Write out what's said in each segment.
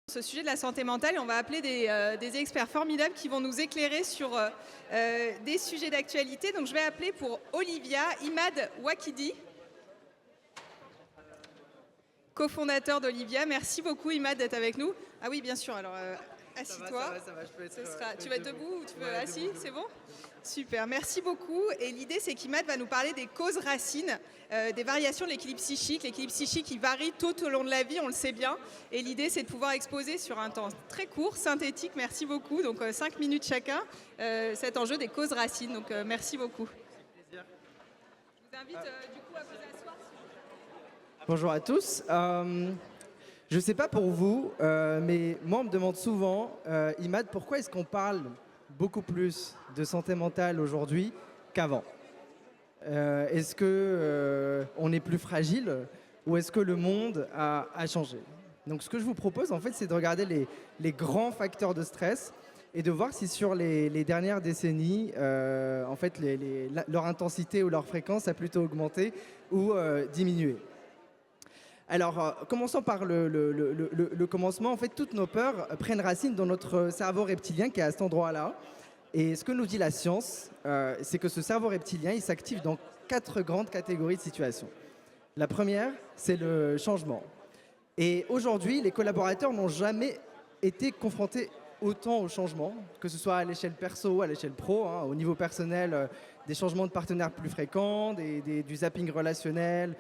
Ce sujet de la santé mentale, on va appeler des experts formidables qui vont nous éclairer sur des sujets d'actualité. Donc je vais appeler pour Olivia Imad Wakidi, cofondateur d'Olivia. Merci beaucoup Imad d'être avec nous. Ah oui, bien sûr, alors assis-toi. Ça va, je peux être, Tu vas être debout ou tu veux assis, debout. c'est bon? Super, merci beaucoup. Et l'idée, c'est qu'Imad va nous parler des causes racines, des variations de l'équilibre psychique. L'équilibre psychique, il varie tout au long de la vie, on le sait bien. Et l'idée, c'est de pouvoir exposer sur un temps très court, synthétique. Merci beaucoup. Donc 5 minutes chacun, cet enjeu des causes racines. Donc merci beaucoup. Je vous invite du coup à vous asseoir. Bonjour à tous. Je ne sais pas pour vous, mais moi on me demande souvent, Imad, pourquoi est-ce qu'on parle beaucoup plus de santé mentale aujourd'hui qu'avant? Est-ce que on est plus fragile ou est-ce que le monde a changé? Donc ce que je vous propose en fait, c'est de regarder les grands facteurs de stress et de voir si sur les dernières décennies, en fait, leur intensité ou leur fréquence a plutôt augmenté ou diminué. Alors, commençons par le commencement. En fait, toutes nos peurs prennent racine dans notre cerveau reptilien qui est à cet endroit-là. Et ce que nous dit la science, c'est que ce cerveau reptilien, il s'active dans 4 grandes catégories de situations. La première, c'est le changement. Et aujourd'hui, les collaborateurs n'ont jamais été confrontés autant au changement, que ce soit à l'échelle perso, à l'échelle pro, hein, au niveau personnel, des changements de partenaires plus fréquents, du zapping relationnel,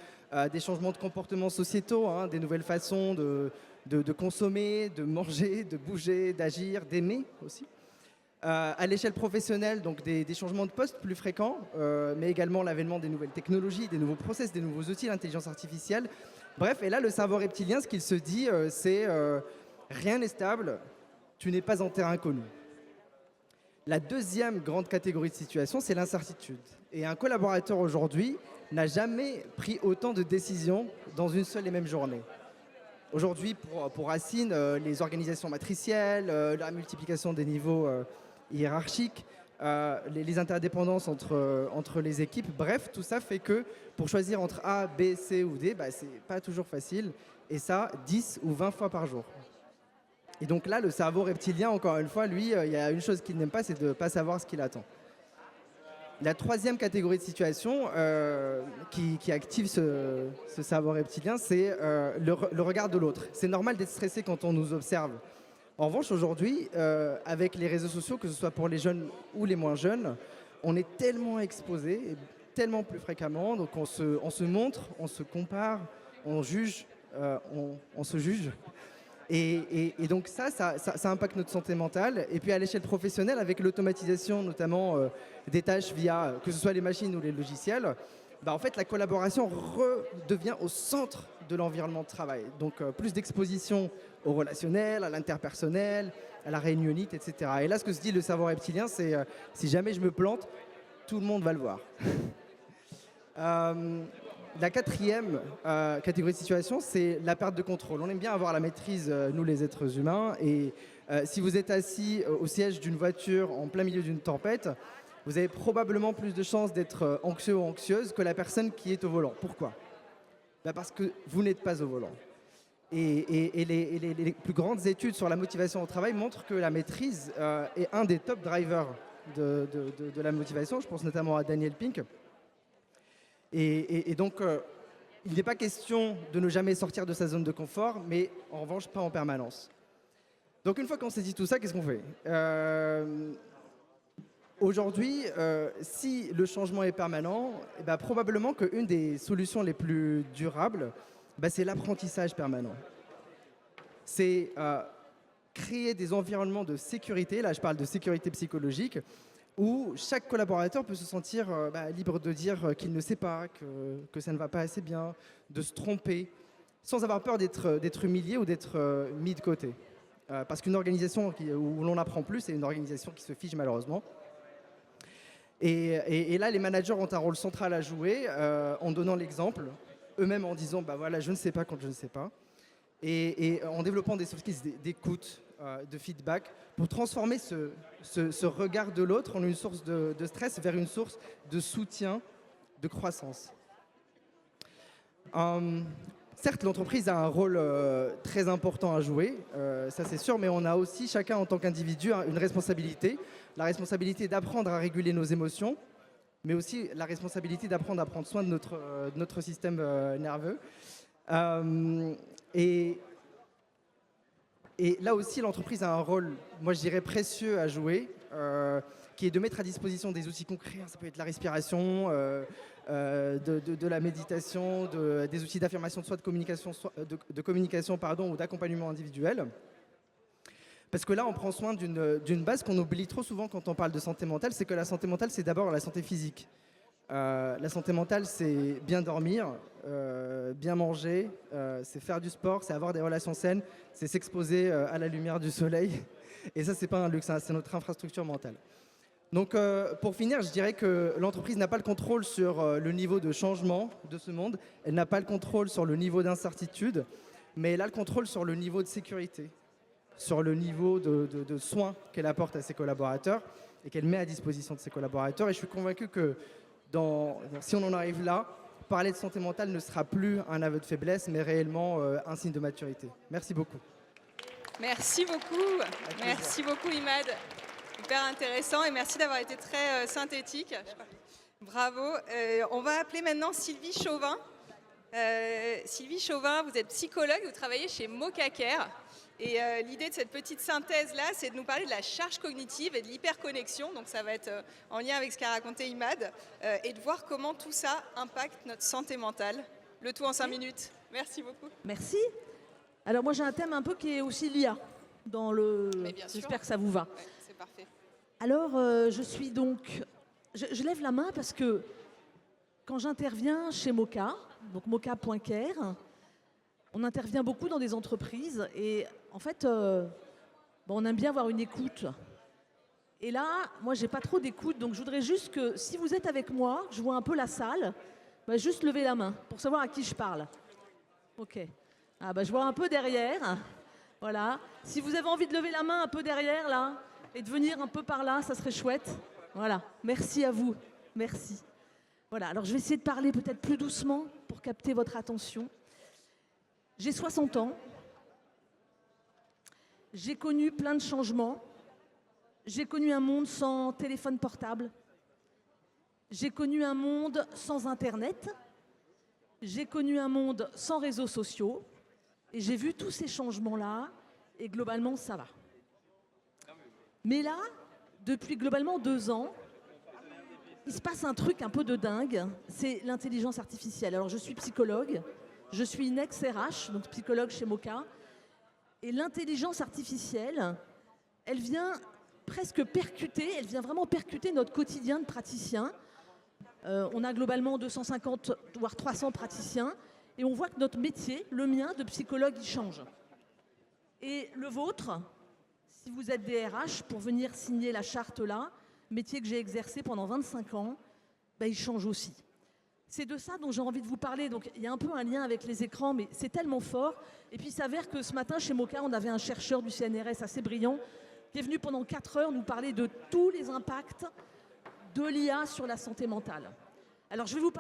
des changements de comportements sociétaux, hein, des nouvelles façons de consommer, de manger, de bouger, d'agir, d'aimer aussi. À l'échelle professionnelle, donc des changements de poste plus fréquents, mais également l'avènement des nouvelles technologies, des nouveaux process, des nouveaux outils, l'intelligence artificielle. Bref, et là, le cerveau reptilien, ce qu'il se dit, c'est rien n'est stable, tu n'es pas en terrain inconnu. La deuxième grande catégorie de situation, c'est l'incertitude. Et un collaborateur aujourd'hui n'a jamais pris autant de décisions dans une seule et même journée. Aujourd'hui, pour Racine, les organisations matricielles, la multiplication des niveaux hiérarchiques, les interdépendances entre les équipes, bref, tout ça fait que pour choisir entre A, B, C ou D, c'est pas toujours facile. Et ça, 10 ou 20 fois par jour. Et donc là, le cerveau reptilien, encore une fois, lui, il y a une chose qu'il n'aime pas, c'est de ne pas savoir ce qu'il attend. La troisième catégorie de situation qui active ce cerveau reptilien, c'est le regard de l'autre. C'est normal d'être stressé quand on nous observe. En revanche, aujourd'hui, avec les réseaux sociaux, que ce soit pour les jeunes ou les moins jeunes, on est tellement exposé, tellement plus fréquemment, donc on se montre, on se compare, on juge, on se juge. Et donc ça impacte notre santé mentale. Et puis à l'échelle professionnelle, avec l'automatisation notamment des tâches via que ce soit les machines ou les logiciels, en fait la collaboration redevient au centre de l'environnement de travail. Donc plus d'exposition au relationnel, à l'interpersonnel, à la réunionnite, etc. Et là ce que se dit le cerveau reptilien, c'est si jamais je me plante, tout le monde va le voir. La quatrième catégorie de situation, c'est la perte de contrôle. On aime bien avoir la maîtrise, nous les êtres humains, et si vous êtes assis au siège d'une voiture en plein milieu d'une tempête, vous avez probablement plus de chances d'être anxieux ou anxieuse que la personne qui est au volant. Pourquoi? Parce que vous n'êtes pas au volant. Et les plus grandes études sur la motivation au travail montrent que la maîtrise est un des top drivers de la motivation. Je pense notamment à Daniel Pink. Et donc, il n'est pas question de ne jamais sortir de sa zone de confort, mais en revanche, pas en permanence. Donc, une fois qu'on s'est dit tout ça, qu'est-ce qu'on fait? Aujourd'hui, si le changement est permanent, probablement qu'une des solutions les plus durables, c'est l'apprentissage permanent. C'est créer des environnements de sécurité, là je parle de sécurité psychologique, où chaque collaborateur peut se sentir libre de dire qu'il ne sait pas, que ça ne va pas assez bien, de se tromper, sans avoir peur d'être humilié ou d'être mis de côté. Parce qu'une organisation où l'on n'apprend plus, c'est une organisation qui se fige malheureusement. Et là, les managers ont un rôle central à jouer en donnant l'exemple, eux-mêmes en disant voilà, je ne sais pas quand je ne sais pas, et en développant des soft skills d'écoute, de feedback, pour transformer ce regard de l'autre en une source de stress vers une source de soutien, de croissance. certes, l'entreprise a un rôle très important à jouer, ça c'est sûr, mais on a aussi chacun en tant qu'individu une responsabilité. La responsabilité d'apprendre à réguler nos émotions, mais aussi la responsabilité d'apprendre à prendre soin de notre système nerveux. Et là aussi, l'entreprise a un rôle, moi je dirais précieux à jouer, qui est de mettre à disposition des outils concrets. Ça peut être la respiration, de la méditation, des outils d'affirmation de soi, de communication ou d'accompagnement individuel. Parce que là, on prend soin d'une base qu'on oublie trop souvent quand on parle de santé mentale, c'est que la santé mentale, c'est d'abord la santé physique. La santé mentale, c'est bien dormir, bien manger, c'est faire du sport, c'est avoir des relations saines, c'est s'exposer à la lumière du soleil. Et ça, c'est pas un luxe, hein, c'est notre infrastructure mentale. Donc, pour finir, je dirais que l'entreprise n'a pas le contrôle sur le niveau de changement de ce monde, elle n'a pas le contrôle sur le niveau d'incertitude, mais elle a le contrôle sur le niveau de sécurité, sur le niveau de soins qu'elle apporte à ses collaborateurs et qu'elle met à disposition de ses collaborateurs. Et je suis convaincu que si on en arrive là, parler de santé mentale ne sera plus un aveu de faiblesse, mais réellement un signe de maturité. Merci beaucoup. Merci beaucoup. Merci beaucoup, Imad. Hyper intéressant et merci d'avoir été très synthétique. Bravo. On va appeler maintenant Sylvie Chauvin. Sylvie Chauvin, vous êtes psychologue, vous travaillez chez Mocacare. Et l'idée de cette petite synthèse-là, c'est de nous parler de la charge cognitive et de l'hyperconnexion. Donc ça va être en lien avec ce qu'a raconté Imad. Et de voir comment tout ça impacte notre santé mentale. Le tout en 5 minutes. Merci beaucoup. Merci. Alors moi j'ai un thème un peu qui est aussi l'IA. J'espère que ça vous va. Ouais, c'est parfait. Alors je suis donc... Je lève la main parce que quand j'interviens chez Moca, donc moca.care, on intervient beaucoup dans des entreprises et en fait, on aime bien avoir une écoute. Et là, moi, j'ai pas trop d'écoute, donc je voudrais juste que si vous êtes avec moi, je vois un peu la salle, juste lever la main pour savoir à qui je parle. Ok. Je vois un peu derrière. Voilà. Si vous avez envie de lever la main un peu derrière, là, et de venir un peu par là, ça serait chouette. Voilà. Merci à vous. Merci. Voilà. Alors, je vais essayer de parler peut-être plus doucement pour capter votre attention. J'ai 60 ans, j'ai connu plein de changements, j'ai connu un monde sans téléphone portable, j'ai connu un monde sans Internet, j'ai connu un monde sans réseaux sociaux, et j'ai vu tous ces changements-là, et globalement, ça va. Mais là, depuis globalement 2 ans, il se passe un truc un peu de dingue, c'est l'intelligence artificielle. Alors, je suis psychologue. Je suis une ex-RH, donc psychologue chez Moca. Et l'intelligence artificielle, elle vient presque percuter, elle vient vraiment percuter notre quotidien de praticien. On a globalement 250, voire 300 praticiens. Et on voit que notre métier, le mien de psychologue, il change. Et le vôtre, si vous êtes DRH, pour venir signer la charte là, métier que j'ai exercé pendant 25 ans, il change aussi. C'est de ça dont j'ai envie de vous parler. Donc, il y a un peu un lien avec les écrans, mais c'est tellement fort. Et puis, il s'avère que ce matin, chez Moca, on avait un chercheur du CNRS assez brillant qui est venu pendant 4 heures nous parler de tous les impacts de l'IA sur la santé mentale. Alors, je vais vous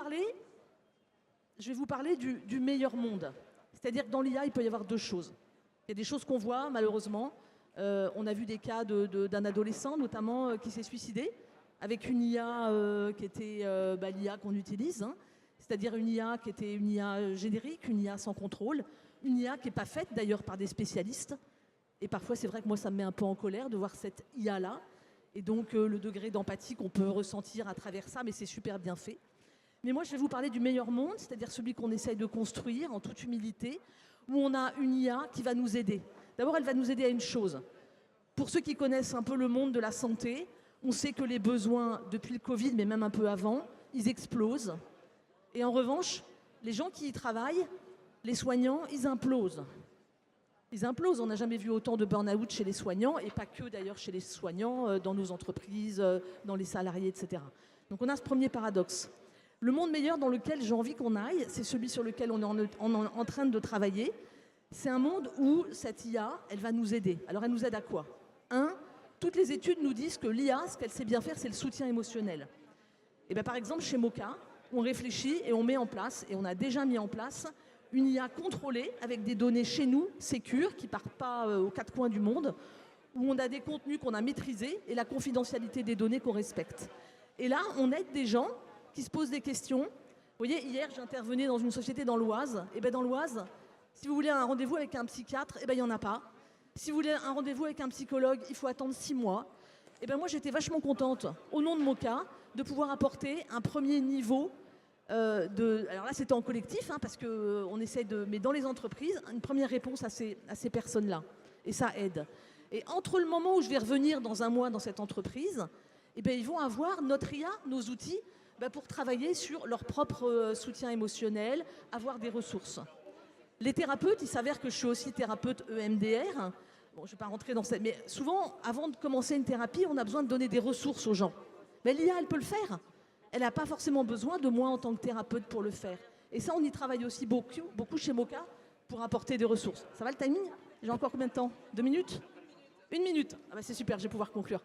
parler du meilleur monde. C'est-à-dire que dans l'IA, il peut y avoir 2 choses. Il y a des choses qu'on voit, malheureusement. On a vu des cas d'un adolescent, notamment, qui s'est suicidé, avec une IA qui était l'IA qu'on utilise, hein, c'est-à-dire une IA qui était une IA générique, une IA sans contrôle, une IA qui n'est pas faite d'ailleurs par des spécialistes. Et parfois, c'est vrai que moi, ça me met un peu en colère de voir cette IA-là, et donc le degré d'empathie qu'on peut ressentir à travers ça, mais c'est super bien fait. Mais moi, je vais vous parler du meilleur monde, c'est-à-dire celui qu'on essaye de construire en toute humilité, où on a une IA qui va nous aider. D'abord, elle va nous aider à une chose. Pour ceux qui connaissent un peu le monde de la santé, on sait que les besoins, depuis le Covid, mais même un peu avant, ils explosent. Et en revanche, les gens qui y travaillent, les soignants, ils implosent. Ils implosent. On n'a jamais vu autant de burn-out chez les soignants, et pas que d'ailleurs chez les soignants, dans nos entreprises, dans les salariés, etc. Donc on a ce premier paradoxe. Le monde meilleur dans lequel j'ai envie qu'on aille, c'est celui sur lequel on est en train de travailler. C'est un monde où cette IA, elle va nous aider. Alors elle nous aide à quoi ? Toutes les études nous disent que l'IA, ce qu'elle sait bien faire, c'est le soutien émotionnel. Et par exemple, chez Moca, on réfléchit et on met en place, et on a déjà mis en place, une IA contrôlée avec des données chez nous, sécures, qui ne partent pas aux quatre coins du monde, où on a des contenus qu'on a maîtrisés et la confidentialité des données qu'on respecte. Et là, on aide des gens qui se posent des questions. Vous voyez, hier, j'intervenais dans une société dans l'Oise. Et bien dans l'Oise, si vous voulez un rendez-vous avec un psychiatre, eh ben, il n'y en a pas. Si vous voulez un rendez-vous avec un psychologue, il faut attendre 6 mois. Et ben moi, j'étais vachement contente, au nom de Moka, de pouvoir apporter un premier niveau alors là, c'était en collectif, hein, parce qu'on essaie de... Mais dans les entreprises, une première réponse à ces personnes-là. Et ça aide. Et entre le moment où je vais revenir dans un mois dans cette entreprise, eh ben, ils vont avoir notre IA, nos outils, pour travailler sur leur propre soutien émotionnel, avoir des ressources. Les thérapeutes, il s'avère que je suis aussi thérapeute EMDR. Bon, je ne vais pas rentrer dans cette... Mais souvent, avant de commencer une thérapie, on a besoin de donner des ressources aux gens. Mais l'IA, elle peut le faire. Elle n'a pas forcément besoin de moi en tant que thérapeute pour le faire. Et ça, on y travaille aussi beaucoup chez Moka pour apporter des ressources. Ça va le timing? J'ai encore combien de temps? 2 minutes? 1 minute? Ah bah c'est super, je vais pouvoir conclure.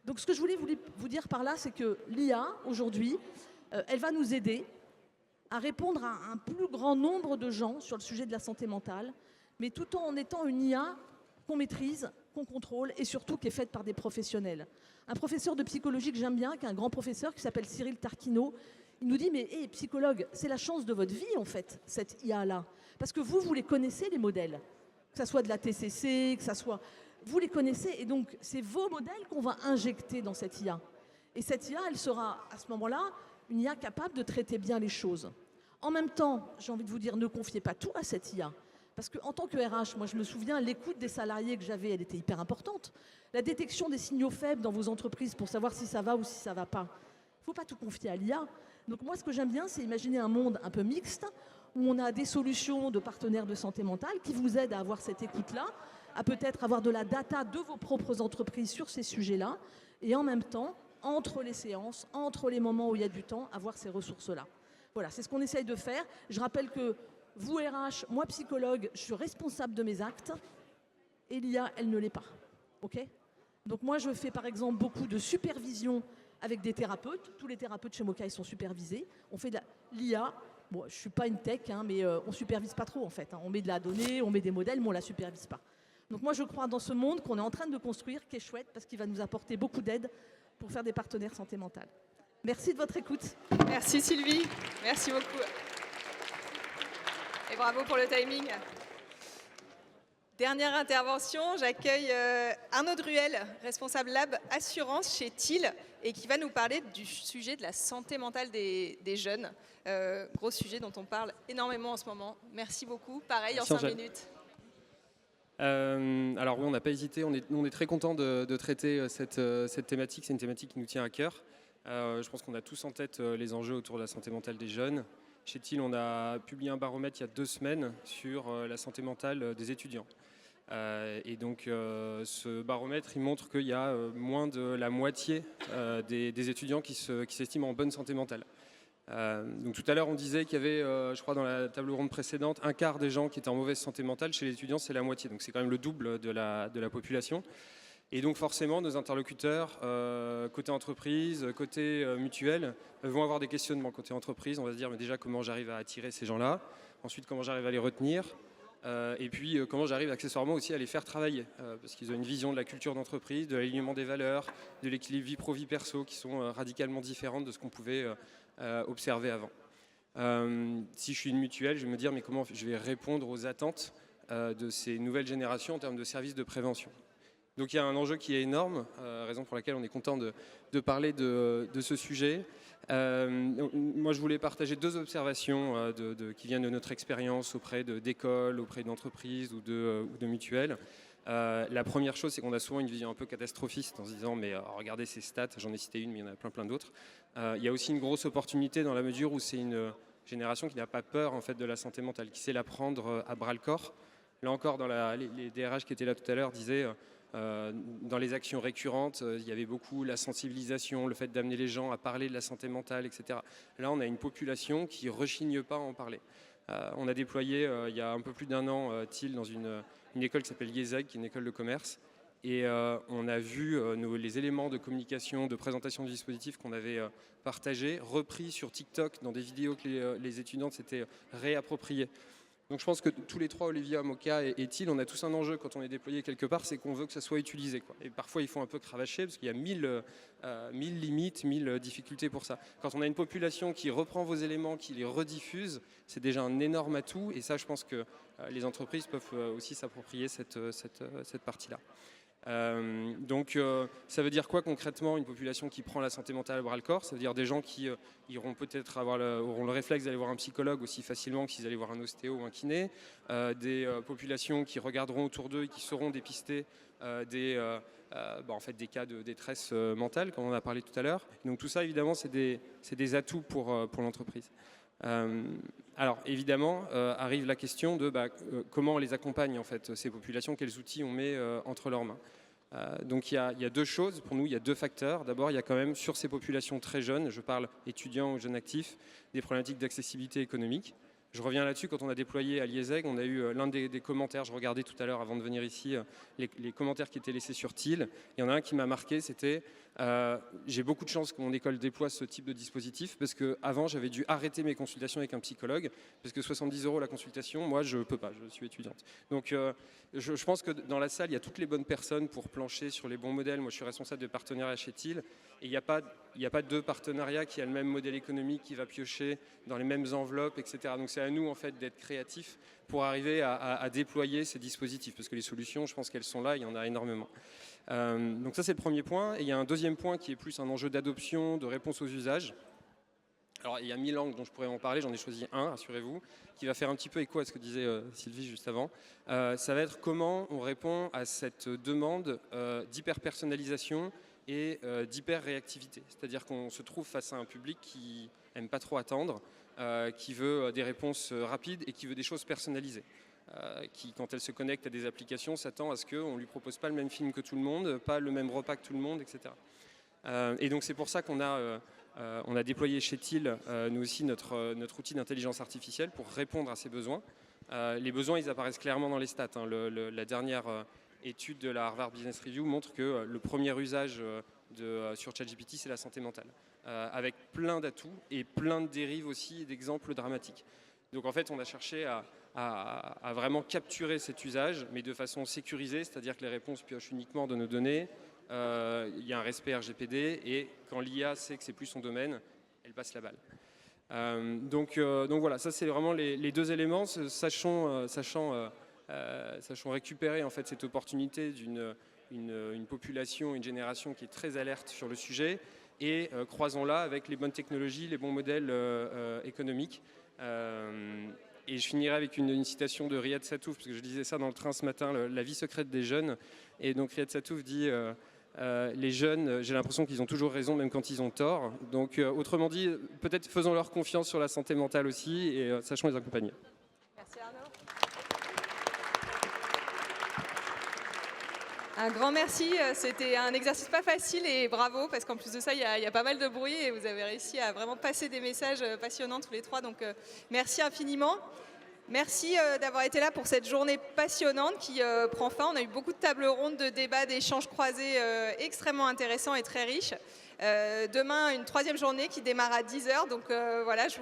Donc ce que je voulais vous dire par là, c'est que l'IA, aujourd'hui, elle va nous aider à répondre à un plus grand nombre de gens sur le sujet de la santé mentale, mais tout en étant une IA qu'on maîtrise, qu'on contrôle et surtout qui est faite par des professionnels. Un professeur de psychologie que j'aime bien, qui est un grand professeur qui s'appelle Cyril Tarquino, il nous dit « Mais psychologue, c'est la chance de votre vie en fait, cette IA-là. Parce que vous les connaissez les modèles, que ça soit de la TCC, que ça soit... Vous les connaissez et donc c'est vos modèles qu'on va injecter dans cette IA. Et cette IA, elle sera à ce moment-là une IA capable de traiter bien les choses. En même temps, j'ai envie de vous dire, ne confiez pas tout à cette IA. Parce qu'en tant que RH, moi je me souviens, l'écoute des salariés que j'avais, elle était hyper importante. La détection des signaux faibles dans vos entreprises pour savoir si ça va ou si ça ne va pas. Il ne faut pas tout confier à l'IA. Donc moi ce que j'aime bien, c'est imaginer un monde un peu mixte, où on a des solutions de partenaires de santé mentale qui vous aident à avoir cette écoute-là, à peut-être avoir de la data de vos propres entreprises sur ces sujets-là, et en même temps, entre les séances, entre les moments où il y a du temps, avoir ces ressources-là. Voilà, c'est ce qu'on essaye de faire. Je rappelle que vous, RH, moi, psychologue, je suis responsable de mes actes, et l'IA, elle ne l'est pas. OK ? Donc moi, je fais par exemple beaucoup de supervision avec des thérapeutes. Tous les thérapeutes chez Moka, ils sont supervisés. On fait de l'IA. Bon, je ne suis pas une tech, hein, mais on ne supervise pas trop en fait. Hein. On met de la donnée, on met des modèles, mais on ne la supervise pas. Donc moi, je crois dans ce monde qu'on est en train de construire, qui est chouette, parce qu'il va nous apporter beaucoup d'aide pour faire des partenaires santé mentale. Merci de votre écoute. Merci Sylvie, merci beaucoup. Et bravo pour le timing. Dernière intervention, j'accueille Arnaud Druel, responsable Lab Assurance chez TIL, et qui va nous parler du sujet de la santé mentale des jeunes. Gros sujet dont on parle énormément en ce moment. Merci beaucoup. Pareil, merci en 5 minutes. Alors oui, on n'a pas hésité. On est très content de traiter cette thématique. C'est une thématique qui nous tient à cœur. Je pense qu'on a tous en tête les enjeux autour de la santé mentale des jeunes. Chez TIL, on a publié un baromètre il y a 2 semaines sur la santé mentale des étudiants. Et donc ce baromètre, il montre qu'il y a moins de la moitié des étudiants qui s'estiment en bonne santé mentale. Donc tout à l'heure, on disait qu'il y avait, je crois dans la table ronde précédente, un quart des gens qui étaient en mauvaise santé mentale. Chez les étudiants, c'est la moitié. Donc c'est quand même le double de la population. Et donc forcément, nos interlocuteurs, côté entreprise, côté mutuelle, vont avoir des questionnements. Côté entreprise, on va se dire mais déjà comment j'arrive à attirer ces gens-là, ensuite comment j'arrive à les retenir, et puis comment j'arrive accessoirement aussi à les faire travailler, parce qu'ils ont une vision de la culture d'entreprise, de l'alignement des valeurs, de l'équilibre vie pro-vie perso qui sont radicalement différentes de ce qu'on pouvait observer avant. Si je suis une mutuelle, je vais me dire mais comment je vais répondre aux attentes de ces nouvelles générations en termes de services de prévention. Donc il y a un enjeu qui est énorme, raison pour laquelle on est content de parler de ce sujet. Moi je voulais partager 2 observations qui viennent de notre expérience auprès d'écoles, auprès d'entreprises ou de mutuelles. La première chose, c'est qu'on a souvent une vision un peu catastrophiste en se disant mais regardez ces stats, j'en ai cité une mais il y en a plein d'autres. Il y a aussi une grosse opportunité dans la mesure où c'est une génération qui n'a pas peur en fait, de la santé mentale, qui sait la prendre à bras le corps. Là encore, les DRH qui étaient là tout à l'heure disaient dans les actions récurrentes, il y avait beaucoup la sensibilisation, le fait d'amener les gens à parler de la santé mentale, etc. Là, on a une population qui ne rechigne pas à en parler. On a déployé il y a un peu plus d'1 an TIL dans une école qui s'appelle IESEG, qui est une école de commerce. Et on a vu les éléments de communication, de présentation du dispositif qu'on avait partagés, repris sur TikTok dans des vidéos que les étudiantes s'étaient réappropriées. Donc je pense que tous les trois, Olivia, Moka et Thiel, on a tous un enjeu quand on est déployé quelque part, c'est qu'on veut que ça soit utilisé, quoi. Et parfois, il faut un peu cravacher parce qu'il y a 1000 limites, 1000 difficultés pour ça. Quand on a une population qui reprend vos éléments, qui les rediffuse, c'est déjà un énorme atout. Et ça, je pense que les entreprises peuvent aussi s'approprier cette partie-là. Donc ça veut dire quoi concrètement une population qui prend la santé mentale à bras-le-corps? Ça veut dire des gens qui iront peut-être auront le réflexe d'aller voir un psychologue aussi facilement que s'ils allaient voir un ostéo ou un kiné, des populations qui regarderont autour d'eux et qui sauront dépister en fait, des cas de détresse mentale, comme on a parlé tout à l'heure. Donc tout ça évidemment c'est des atouts pour l'entreprise. Alors évidemment arrive la question de comment on les accompagne en fait ces populations, quels outils on met entre leurs mains. Donc il y a deux choses, pour nous il y a deux facteurs. D'abord il y a quand même sur ces populations très jeunes, je parle étudiants ou jeunes actifs, des problématiques d'accessibilité économique. Je reviens là-dessus, quand on a déployé à Liezeg, on a eu l'un des commentaires, je regardais tout à l'heure avant de venir ici, les commentaires qui étaient laissés sur Thiel. Il y en a un qui m'a marqué, c'était j'ai beaucoup de chance que mon école déploie ce type de dispositif parce qu'avant j'avais dû arrêter mes consultations avec un psychologue parce que 70 € la consultation, moi je ne peux pas, je suis étudiante. Donc je pense que dans la salle il y a toutes les bonnes personnes pour plancher sur les bons modèles. Moi je suis responsable de partenariat chez Thiel et il n'y a pas deux partenariats qui a le même modèle économique, qui va piocher dans les mêmes enveloppes, etc. Donc c'est à nous en fait d'être créatifs pour arriver à déployer ces dispositifs parce que les solutions, je pense qu'elles sont là, il y en a énormément. Donc ça c'est le premier point. Et il y a un deuxième point qui est plus un enjeu d'adoption, de réponse aux usages. Alors il y a 1000 angles dont je pourrais en parler, j'en ai choisi un, rassurez-vous, qui va faire un petit peu écho à ce que disait Sylvie juste avant. Ça va être comment on répond à cette demande d'hyper-personnalisation et d'hyper-réactivité. C'est-à-dire qu'on se trouve face à un public qui n'aime pas trop attendre, qui veut des réponses rapides et qui veut des choses personnalisées. Qui, quand elle se connecte à des applications, s'attend à ce qu'on ne lui propose pas le même film que tout le monde, pas le même repas que tout le monde, etc. Et donc c'est pour ça qu'on a déployé chez Thiel, nous aussi, notre outil d'intelligence artificielle pour répondre à ces besoins. Les besoins, ils apparaissent clairement dans les stats. Hein. La dernière étude de la Harvard Business Review montre que le premier usage sur ChatGPT, c'est la santé mentale, avec plein d'atouts et plein de dérives aussi et d'exemples dramatiques. Donc en fait, on a cherché à vraiment capturer cet usage, mais de façon sécurisée, c'est-à-dire que les réponses piochent uniquement de nos données, il y a un respect RGPD, et quand l'IA sait que c'est plus son domaine, elle passe la balle. Donc voilà, ça c'est vraiment les deux éléments, sachant récupérer en fait cette opportunité d'une population, une génération qui est très alerte sur le sujet, et croisons-la avec les bonnes technologies, les bons modèles économiques. Et je finirai avec une citation de Riyad Sattouf, parce que je disais ça dans le train ce matin, la vie secrète des jeunes. Et donc Riyad Sattouf dit les jeunes, j'ai l'impression qu'ils ont toujours raison, même quand ils ont tort. Donc autrement dit, peut-être faisons-leur confiance sur la santé mentale aussi, et sachons les accompagner. Merci Arnaud. Un grand merci, c'était un exercice pas facile et bravo parce qu'en plus de ça il y a pas mal de bruit et vous avez réussi à vraiment passer des messages passionnants tous les trois, donc merci infiniment. Merci d'avoir été là pour cette journée passionnante qui prend fin. On a eu beaucoup de tables rondes, de débats, d'échanges croisés extrêmement intéressants et très riches. Demain, une troisième journée qui démarre à 10h, donc voilà, je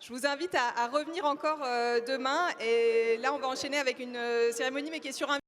vous invite à revenir encore demain et là on va enchaîner avec une cérémonie mais qui est sur un